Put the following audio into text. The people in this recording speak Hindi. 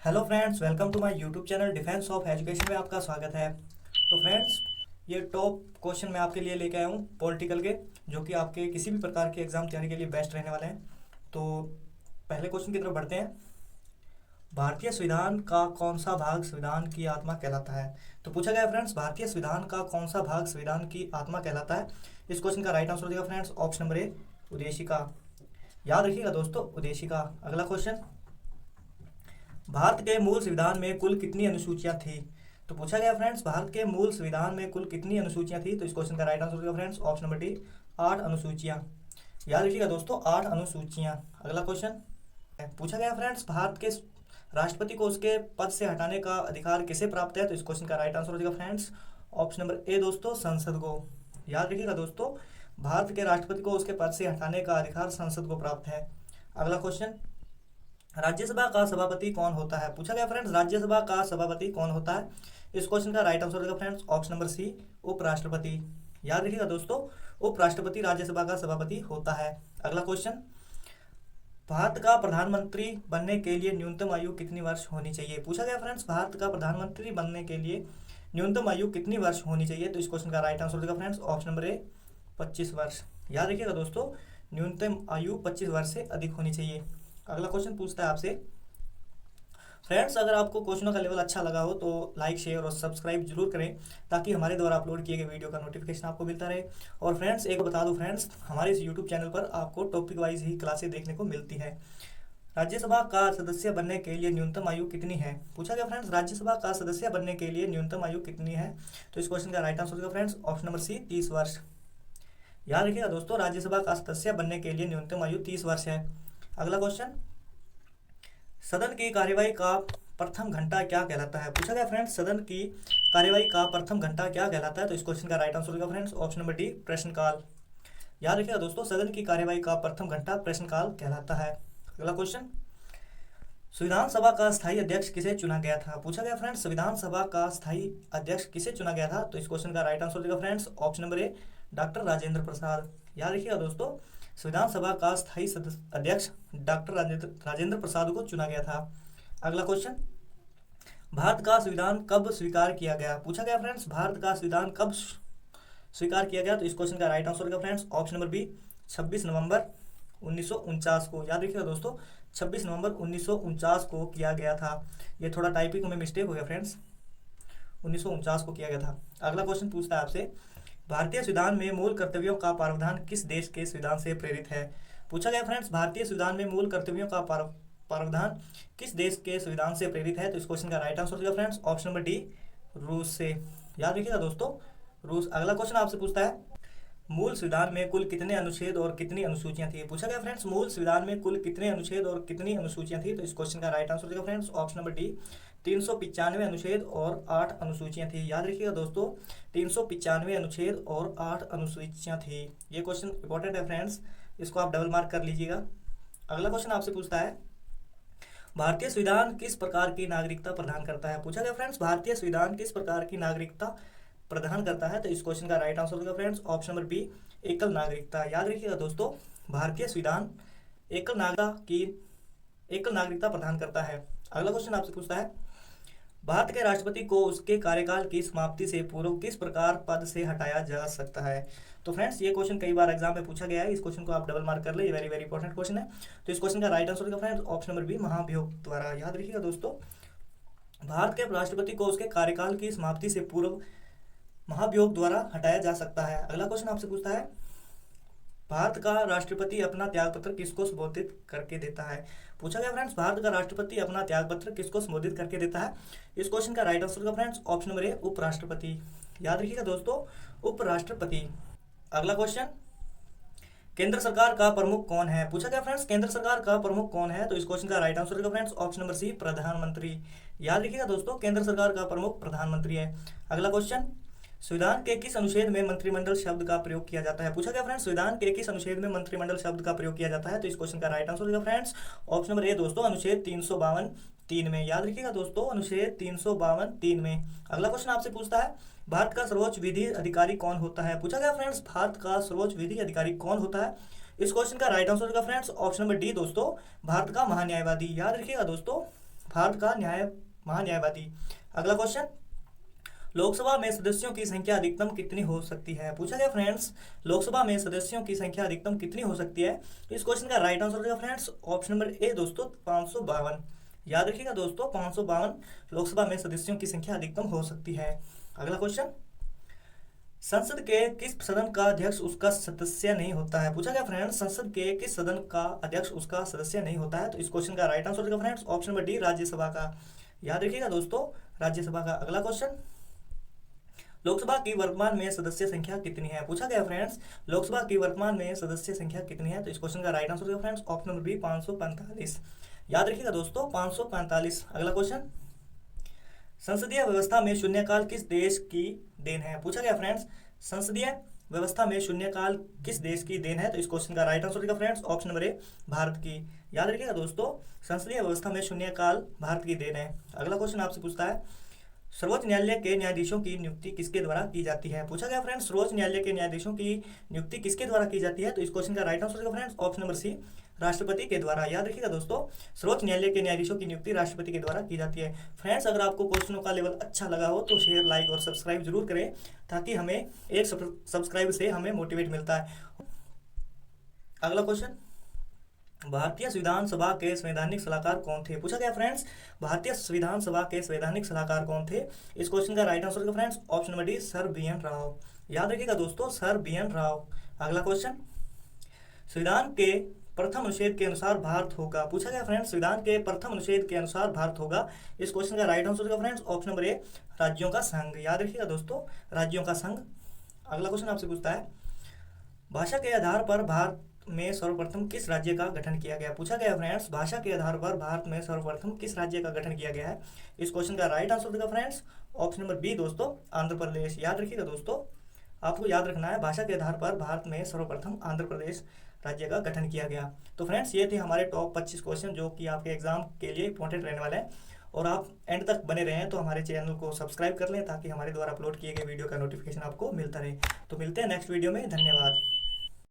Hello friends, welcome to my YouTube channel defence of education में आपका स्वागत है। तो फ्रेंड्स, ये टॉप क्वेश्चन मैं आपके लिए लेके आया हूँ पॉलिटिकल के, जो कि आपके किसी भी प्रकार के एग्जाम तैयारी के लिए बेस्ट रहने वाले हैं। तो पहले क्वेश्चन की तरफ बढ़ते हैं। भारतीय संविधान का कौन सा भाग संविधान की आत्मा कहलाता है? तो पूछा गया फ्रेंड्स, भारतीय संविधान का कौन सा भाग संविधान की आत्मा कहलाता है? इस क्वेश्चन का राइट आंसर हो जाएगा फ्रेंड्स ऑप्शन नंबर ए, उद्देशिका। याद रखिएगा दोस्तों, उद्देशिका। अगला क्वेश्चन, भारत के मूल संविधान में कुल कितनी अनुसूचियां थी? तो पूछा गया फ्रेंड्स, भारत के मूल संविधान में कुल कितनी अनुसूचियां थी? तो इस क्वेश्चन का राइट आंसर होगा फ्रेंड्स ऑप्शन नंबर डी, 8 अनुसूचियां। याद रखिएगा दोस्तों, 8 अनुसूचियां। अगला क्वेश्चन पूछा गया फ्रेंड्स, भारत के राष्ट्रपति को उसके पद से हटाने का अधिकार किसे प्राप्त है? तो इस क्वेश्चन का राइट आंसर हो जाएगा फ्रेंड्स ऑप्शन नंबर ए दोस्तों, संसद को। याद रखिएगा दोस्तों, भारत के राष्ट्रपति को उसके पद से हटाने का अधिकार संसद को प्राप्त है। अगला क्वेश्चन, राज्यसभा का सभापति कौन होता है? पूछा गया फ्रेंड्स, राज्यसभा का सभापति कौन होता है? इस क्वेश्चन का राइट आंसर होगा फ्रेंड्स ऑप्शन नंबर सी, उपराष्ट्रपति। याद रखिएगा दोस्तों, उपराष्ट्रपति राज्यसभा का सभापति होता है। अगला क्वेश्चन, भारत का प्रधानमंत्री बनने के लिए न्यूनतम आयु कितनी वर्ष होनी चाहिए? पूछा गया फ्रेंड्स, भारत का प्रधानमंत्री बनने के लिए न्यूनतम आयु कितनी वर्ष होनी चाहिए? तो इस क्वेश्चन का राइट आंसर होगा फ्रेंड्स ऑप्शन नंबर ए, 25 वर्ष। याद रखिएगा दोस्तों, न्यूनतम आयु 25 वर्ष से अधिक होनी चाहिए। अगला क्वेश्चन पूछता है आपसे फ्रेंड्स, अगर आपको क्वेश्चनों का लेवल अच्छा लगा हो तो लाइक, शेयर और सब्सक्राइब जरूर करें, ताकि हमारे द्वारा अपलोड किए गए वीडियो का नोटिफिकेशन आपको मिलता रहे। और फ्रेंड्स, एक बता दूं फ्रेंड्स, हमारे इस यूट्यूब चैनल पर आपको टॉपिक वाइज ही क्लासेस देखने को मिलती है। राज्यसभा का सदस्य बनने के लिए न्यूनतम आयु कितनी है? पूछा गया फ्रेंड्स, राज्यसभा का सदस्य बनने के लिए न्यूनतम आयु कितनी है? तो इस क्वेश्चन का राइट आंसर होगा फ्रेंड्स ऑप्शन नंबर सी, 30 वर्ष। याद रखिएगा दोस्तों, राज्यसभा का सदस्य बनने के लिए न्यूनतम आयु 30 वर्ष है। अगला क्वेश्चन, सदन की कार्यवाही का प्रथम घंटा क्या कहलाता है? पूछा गया फ्रेंड्स, सदन की कार्यवाही का प्रथम घंटा क्या कहलाता है? तो इस क्वेश्चन का राइट आंसर होगा फ्रेंड्स ऑप्शन नंबर डी, प्रश्नकाल। याद रखिएगा दोस्तों, सदन की कार्यवाही का प्रथम घंटा प्रश्नकाल कहलाता है। अगला क्वेश्चन, संविधान सभा का स्थायी अध्यक्ष किसे चुना गया था? पूछा गया फ्रेंड्स, संविधान सभा का स्थायी अध्यक्ष किसे चुना गया था? तो इस क्वेश्चन का राइट आंसर होगा friends option number A, doctor Rajendra Prasad. याद रखिएगा दोस्तों, संविधान सभा का स्थायी अध्यक्ष डॉक्टर राजेंद्र प्रसाद को चुना गया था। अगला क्वेश्चन, भारत का संविधान कब स्वीकार किया गया? पूछा गया फ्रेंड्स, भारत का संविधान कब स्वीकार किया गया? तो इस क्वेश्चन का राइट आंसर होगा फ्रेंड्स ऑप्शन नंबर बी, 26 नवंबर 1949 को। याद रखिएगा दोस्तों, 26 नवंबर 1949 को किया गया था। ये थोड़ा टाइपिंग में मिस्टेक हो गया फ्रेंड्स, 1949 को किया गया था। अगला क्वेश्चन पूछता है आपसे, भारतीय संविधान में मूल कर्तव्यों का प्रावधान किस देश के संविधान से प्रेरित है? पूछा गया फ्रेंड्स, भारतीय संविधान में मूल कर्तव्यों का प्रावधान किस देश के संविधान से प्रेरित है? तो इस क्वेश्चन का राइट आंसर होगा फ्रेंड्स ऑप्शन नंबर डी, रूस से। याद रखिएगा दोस्तों, रूस। अगला क्वेश्चन आपसे पूछता है, मूल संविधान में कुल कितने अनुच्छेद और कितनी अनुसूचियां थी? पूछा गया फ्रेंड्स, मूल संविधान में कुल कितने अनुच्छेद और कितनी अनुसूचियां थी? तो इस क्वेश्चन का राइट आंसर होगा फ्रेंड्स ऑप्शन नंबर डी, 395 अनुच्छेद और 8 अनुसूचियां थी। याद रखिएगा दोस्तों, 395 अनुच्छेद और 8 अनुसूचियां थी। ये क्वेश्चन इंपॉर्टेंट है फ्रेंड्स, इसको आप डबल मार्क कर लीजिएगा। अगला क्वेश्चन आपसे पूछता है, भारतीय संविधान किस प्रकार की नागरिकता प्रदान करता है? पूछा गया फ्रेंड्स, भारतीय संविधान किस प्रकार की नागरिकता प्रदान करता है? तो इस क्वेश्चन का राइट आंसर होगा फ्रेंड्स ऑप्शन नंबर बी, एकल नागरिकता। याद रखिएगा दोस्तों, भारतीय संविधान एकल नागरिकता प्रदान करता है। अगला क्वेश्चन आपसे पूछता है, भारत के राष्ट्रपति को उसके कार्यकाल की समाप्ति से पूर्व किस प्रकार पद से हटाया जा सकता है? तो फ्रेंड्स, ये क्वेश्चन कई बार एग्जाम में पूछा गया है, इस क्वेश्चन को आप डबल मार्क कर ले, ये वेरी वेरी इंपॉर्टेंट क्वेश्चन है। तो इस क्वेश्चन का राइट आंसर होगा फ्रेंड्स ऑप्शन नंबर बी, महाभियोग द्वारा। याद रखिएगा दोस्तों, भारत के राष्ट्रपति को उसके कार्यकाल की समाप्ति से पूर्व महाभियोग द्वारा हटाया जा सकता है। अगला क्वेश्चन आपसे पूछता है, भारत का राष्ट्रपति अपना त्यागपत्र किसको संबोधित करके देता है? पूछा गया फ्रेंड्स, भारत का राष्ट्रपति अपना त्यागपत्र किसको संबोधित करके देता है? इस क्वेश्चन का राइट आंसर होगा फ्रेंड्स ऑप्शन नंबर ए, उपराष्ट्रपति। याद रखिएगा दोस्तों, उपराष्ट्रपति। अगला क्वेश्चन, केंद्र सरकार का प्रमुख कौन है? पूछा गया फ्रेंड्स, केंद्र सरकार का प्रमुख कौन है? तो इस क्वेश्चन का राइट आंसर होगा फ्रेंड्स ऑप्शन नंबर सी, प्रधानमंत्री। याद रखिएगा दोस्तों, केंद्र सरकार का प्रमुख प्रधानमंत्री है। अगला क्वेश्चन, संविधान के किस अनुच्छेद में मंत्रिमंडल शब्द का प्रयोग किया जाता है? पूछा गया फ्रेंड्स, संविधान के किस अनुच्छेद में मंत्रिमंडल शब्द का प्रयोग किया जाता है? तो इस क्वेश्चन का राइट आंसर होगा फ्रेंड्स ऑप्शन नंबर ए दोस्तों, अनुच्छेद 352 3 में। याद रखिएगा दोस्तों, अनुच्छेद 352 3 में। अगला क्वेश्चन आपसे पूछता है, भारत का सर्वोच्च विधि अधिकारी कौन होता है? पूछा गया फ्रेंड्स, भारत का सर्वोच्च विधि अधिकारी कौन होता है? इस क्वेश्चन का राइट आंसर होगा फ्रेंड्स ऑप्शन नंबर डी दोस्तों, भारत का महान्यायवादी। याद रखिएगा दोस्तों, भारत का महान्यायवादी। अगला क्वेश्चन, लोकसभा में सदस्यों की संख्या अधिकतम कितनी हो सकती है? पूछा गया फ्रेंड्स, लोकसभा में सदस्यों की संख्या अधिकतम कितनी हो सकती है? तो इस क्वेश्चन का राइट आंसर होगा फ्रेंड्स ऑप्शन नंबर ए दोस्तों 552। याद रखिएगा दोस्तों 552 लोकसभा में सदस्यों की संख्या अधिकतम हो सकती है। अगला क्वेश्चन, संसद के किस सदन का अध्यक्ष उसका सदस्य नहीं होता है? पूछा गया फ्रेंड्स, संसद के किस सदन का अध्यक्ष उसका सदस्य नहीं होता है? तो इस क्वेश्चन का राइट आंसर होगा friends option number D Rajya Sabha का। याद रखिएगा दोस्तों राज्यसभा का। अगला क्वेश्चन, लोकसभा की वर्तमान में सदस्य संख्या कितनी है? पूछा गया फ्रेंड्स, लोकसभा की वर्तमान में सदस्य संख्या कितनी है? तो इस क्वेश्चन का राइट आंसर होगा फ्रेंड्स ऑप्शन नंबर बी 545। याद रखिएगा दोस्तों 545। अगला क्वेश्चन, संसदीय व्यवस्था में शून्यकाल किस देश की देन है? पूछा गया फ्रेंड्स, संसदीय व्यवस्था में शून्यकाल किस देश की देन है? तो इस क्वेश्चन का राइट आंसर होगा फ्रेंड्स ऑप्शन नंबर ए भारत की। याद रखिएगा दोस्तों संसदीय व्यवस्था में शून्यकाल भारत की देन है। अगला क्वेश्चन आपसे पूछता है, सर्वोच्च न्यायालय के न्यायाधीशों की नियुक्ति किसके द्वारा की जाती है? पूछा गया फ्रेंड्स, सर्वोच्च न्यायालय के न्यायाधीशों की नियुक्ति किसके द्वारा की जाती है? तो इस क्वेश्चन का राइट आंसर होगा फ्रेंड्स ऑप्शन नंबर सी राष्ट्रपति के द्वारा। याद रखिएगा दोस्तों सर्वोच्च न्यायालय के न्यायाधीशों की नियुक्ति राष्ट्रपति के द्वारा की जाती है। फ्रेंड्स अगर आपको क्वेश्चनों का लेवल अच्छा लगा हो तो शेयर, लाइक और सब्सक्राइब जरूर करें, ताकि हमें एक सब्सक्राइब से हमें मोटिवेट मिलता है। अगला क्वेश्चन, भारतीय संविधान सभा के संवैधानिक सलाहकार कौन थे? पूछा गया फ्रेंड्स, भारतीय संविधान सभा के संवैधानिक सलाहकार कौन थे? इस क्वेश्चन का राइट आंसर होगा friends option number D sir BN. Rao. याद रखिएगा दोस्तों सर बी.एन. राव। अगला क्वेश्चन, संविधान के प्रथम अनुच्छेद के अनुसार भारत होगा। पूछा गया फ्रेंड्स, संविधान के प्रथम अनुच्छेद के अनुसार भारत होगा। इस क्वेश्चन का राइट आंसर होगा फ्रेंड्स ऑप्शन नंबर ए राज्यों का संघ। याद रखिएगा दोस्तों राज्यों का संघ। अगला क्वेश्चन आपसे पूछता है, भाषा के आधार पर भारत में सर्वप्रथम किस राज्य का गठन किया गया? पूछा गया फ्रेंड्स, भाषा के आधार पर भारत में सर्वप्रथम किस राज्य का गठन किया गया है? इस क्वेश्चन का राइट आंसर होगा फ्रेंड्स ऑप्शन नंबर बी दोस्तों आंध्र प्रदेश। याद रखिएगा दोस्तों, आपको याद रखना है भाषा के आधार पर भारत में सर्वप्रथम आंध्र प्रदेश राज्य का गठन किया गया। तो फ्रेंड्स ये थे हमारे टॉप 25 क्वेश्चन जो कि आपके एग्जाम के लिए इंपॉर्टेंट रहने वाले हैं, और आप एंड तक बने रहें तो हमारे चैनल को सब्सक्राइब कर लें, ताकि हमारे द्वारा अपलोड किए गए वीडियो का नोटिफिकेशन आपको मिलता रहे। तो मिलते हैं नेक्स्ट वीडियो में, धन्यवाद।